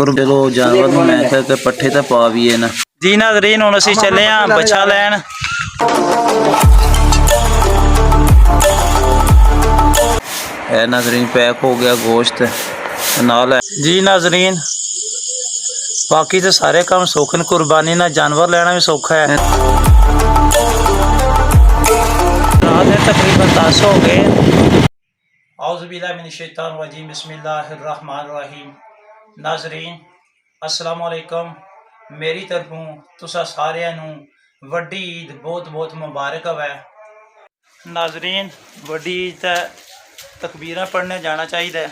चलो जानवर ਨੂੰ मैं क्या कि पट्ठे तो पा भी है ना जी नाज़रीन हुण असीं चले हाँ बच्छा लैन। है नाज़रीन पैक हो गया गोश्त नाल है जी नाज़रीन। बाकी तो सारे काम सौखे ने, कुर्बानी ना जानवर लेना भी सौखा है। रात में तकरीबन 10 हो गए। औज़ु बिल्लाहि मिनश शैतानिर रजीम बिस्मिल्लाहिर रहमानिर रहीम। नाज़रीन अस्सलामु अलैकुम, मेरी तरफों तुसा सारियां नूं वड्डी ईद बहुत बहुत मुबारक होवे। नाज़रीन वड्डी ईद तकबीरां पढ़ने जाना चाहिए।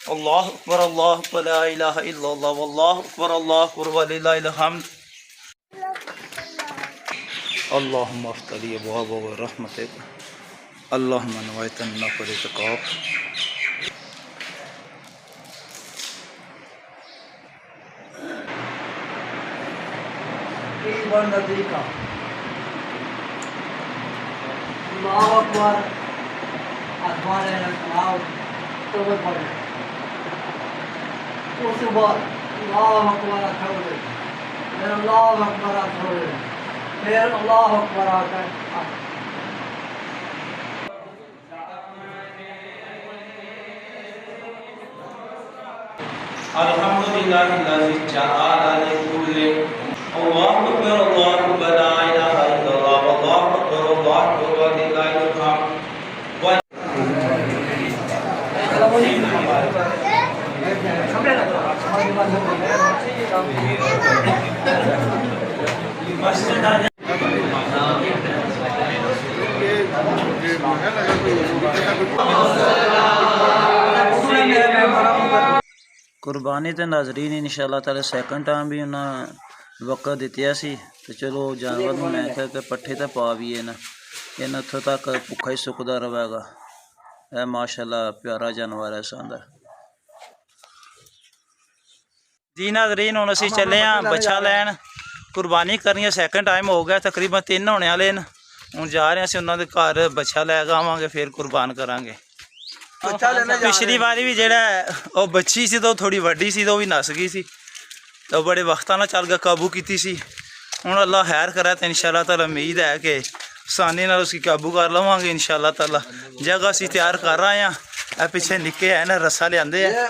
अल्लाहु अकबर अल्लाहु अकबर ला इलाहा इल्लल्लाह वल्लाहु अकबर अल्लाहु अकबर वलिल्लाहिल हम्द। अल्लाहुम्मा अफ्तली अबवाब रहमतिक अल्लाहुम्मा नवैतना फरितकाफ। अल्लाहु अकबर अकबर अल्लाह तौबा पढ़े उसके बाद अल्लाहु अकबर छोड़े फिर अल्लाहु अकबर छोड़े फिर अल्लाहु अकबर आकर अल्हम्दुलिल्लाहिल्लज़ी जअला लिकुल्लि अल्लाहु अकबर अल्लाहु अकबर ला इलाहा इल्लल्लाह वल्लाहु अकबर अल्लाहु अकबर वलिल्लाहिल हम्द। कुर्बानी तो नाज़रीन इंशाअल्लाह ताला सैकंड टाइम भी उन्हें वक्त दित्या सी तो चलो जानवर में मैं क्या कि पट्ठे तो पा भी है ना इन्हें उतों तक भुखा ही सुकदा रहेगा। है माशाल्लाह प्यारा जानवर है शानदार। जी नाज़रीन हुण असीं चले हाँ बच्छा लैन। कुर्बानी करनी है सैकंड टाइम हो गया, तकरीबन 3 होने वाले हैं। हुण जा रहे हैं असीं उन्हां दे घर बच्छा लैके आवांगे फिर कुर्बान करांगे। पिछली बारी भी जो बच्ची सी तो थोड़ी वड्डी सी तो भी नस गई सी तो बड़े वक्त ना चल के काबू की सी। हुण अल्लाह खैर करे तो इंशाअल्लाह ताला उम्मीद है कि आसानी नाल उसकी काबू कर लवांगे इंशाअल्लाह ताला। जगह असीं तैयार कर रहे हैं, पिछे निक्के है ना रस्सा लियाते हैं।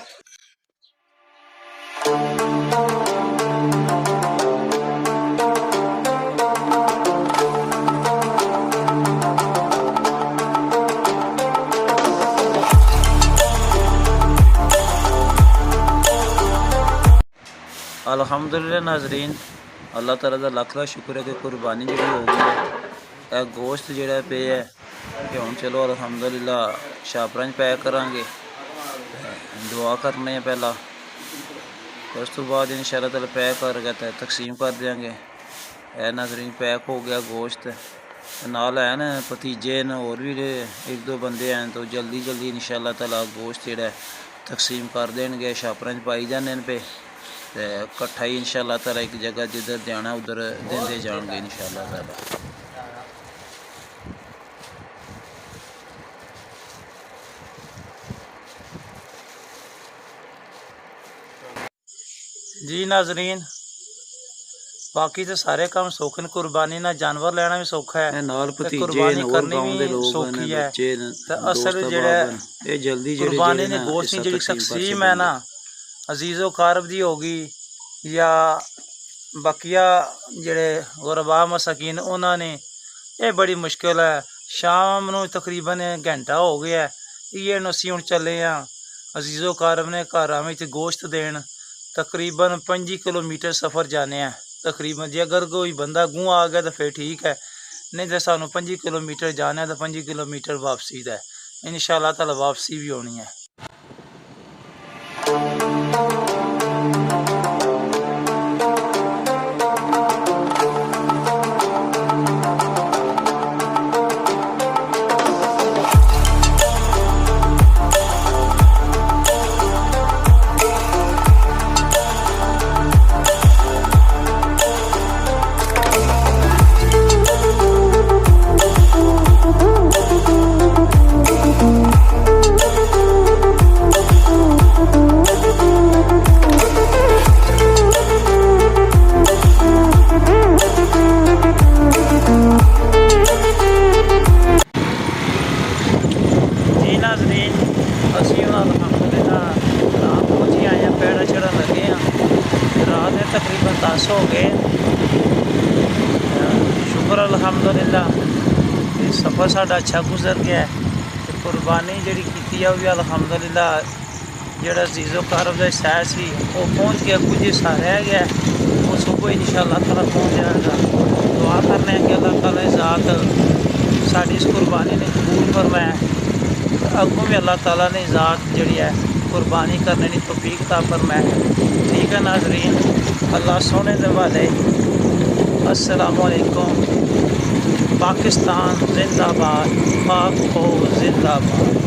अल्हम्दुलिल्लाह नाज़रीन अल्लाह ताला का लख लाख शुक्र है कि कुर्बानी जी हो गई है। गोश्त जोड़ा पे है कि हम चलो अल्हम्दुलिल्लाह छापरां पैक करांगे, दुआ करने पहला उस तो बाद इंशाअल्लाह ताला पैक करके तकसीम कर देंगे। है नाज़रीन पैक हो गया गोश्त नाल है न भतीजे न और भी 1-2 बंदे हैं तो जल्दी जल्दी इंशाअल्लाह ताला गोश्त जोड़ा तकसीम कर देंगे, छापरां पाई जाने पे कट्ठा ही इंशाअल्लाह ताला एक जगह जिधर जाना उधर देंदे जाएंगे इंशाअल्लाह ताला। जी नाज़रीन बाकी तो सारे काम सौखे ने, कुर्बानी ना जानवर लेना भी सौखा है, कुर्बानी करनी भी सौखी है। असल जो कुर्बानी ने गोश्त की जी तकसीम है ना अजीज़ो कारब दी होगी या बकिया जेड़े गुरबा मसाकीन उन्होंने ये बड़ी मुश्किल है। शाम नूं तकरीबन घंटा हो गया है ये असीं हुण चले हाँ अजीज़ो कारब ने घरां विच गोश्त देन। तकरीबन 25 किलोमीटर सफ़र जाने हैं तकरीबन। जे अगर कोई बंदा गूँ आ गया तो फिर ठीक है, नहीं तो सानू 25 किलोमीटर जाना है तो 25 किलोमीटर वापसी का है। इंशाअल्लाह ताला वापसी भी होनी है। अल्हम्दुलिल्लाह ये सफ़र साडा अच्छा गुजर गया है। ते कुर्बानी जिहड़ी कीती है वो भी अल्हम्दुलिल्लाह जिहड़ा अज़ीज़ो कारब दा शहर सी वो पहुँच गया, कुछ हिस्सा रह गया, वो सुबह इंशाअल्लाह ताला पहुँच जाएगा। दुआ करने हैं कि अल्लाह ताला ज़ात साड़ी इस कुर्बानी ने कबूल फरमाए, अगों भी अल्लाह ताला ने ज़ात जिहड़ी है कुर्बानी करने की तौफीक अता फरमाए। ठीक है नाज़रीन, अल्लाह सोने दे वाले। अस्सलामु अलैकुम। पाकिस्तान जिंदाबाद, पाक फौज जिंदाबाद।